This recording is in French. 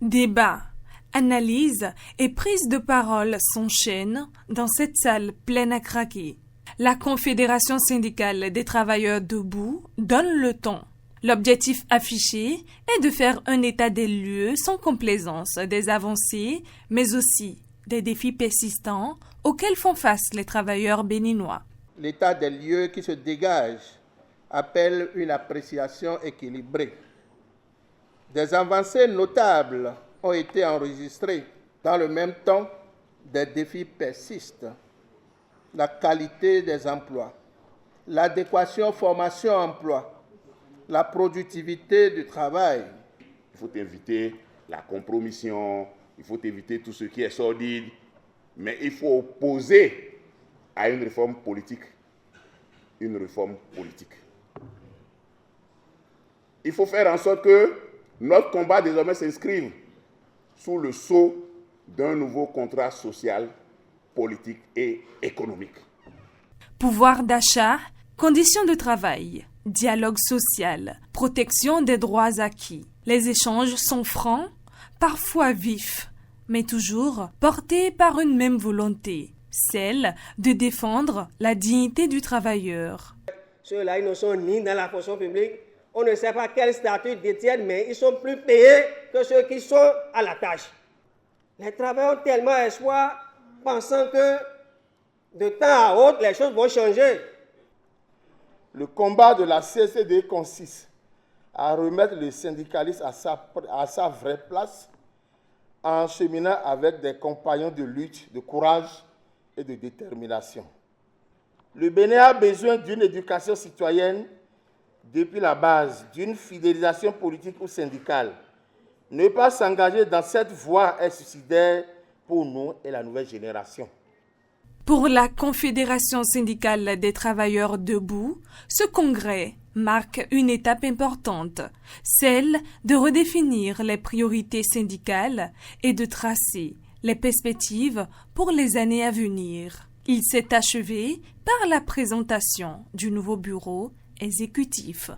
Débat, analyse et prise de parole s'enchaînent dans cette salle pleine à craquer. La Confédération syndicale des travailleurs debout donne le ton. L'objectif affiché est de faire un état des lieux sans complaisance des avancées, mais aussi des défis persistants auxquels font face les travailleurs béninois. L'état des lieux qui se dégage appelle une appréciation équilibrée. Des avancées notables ont été enregistrées. Dans le même temps, des défis persistent. La qualité des emplois, l'adéquation formation-emploi, la productivité du travail. Il faut éviter la compromission, il faut éviter tout ce qui est sordide, mais il faut opposer à une réforme politique. Il faut faire en sorte que notre combat désormais s'inscrive sous le sceau d'un nouveau contrat social, politique et économique. Pouvoir d'achat, conditions de travail, dialogue social, protection des droits acquis. Les échanges sont francs, parfois vifs, mais toujours portés par une même volonté, celle de défendre la dignité du travailleur. Ceux-là, ils ne sont ni dans la fonction publique, on ne sait pas quel statut ils détiennent, mais ils sont plus payés que ceux qui sont à la tâche. Les travailleurs ont tellement espoir, pensant que de temps à autre, les choses vont changer. Le combat de la CSCD consiste à remettre le syndicalisme à sa vraie place en cheminant avec des compagnons de lutte, de courage et de détermination. Le Bénin a besoin d'une éducation citoyenne depuis la base, d'une fidélisation politique ou syndicale. Ne pas s'engager dans cette voie est suicidaire pour nous et la nouvelle génération. Pour la Confédération syndicale des travailleurs debout, ce congrès marque une étape importante, celle de redéfinir les priorités syndicales et de tracer les perspectives pour les années à venir. Il s'est achevé par la présentation du nouveau bureau exécutif.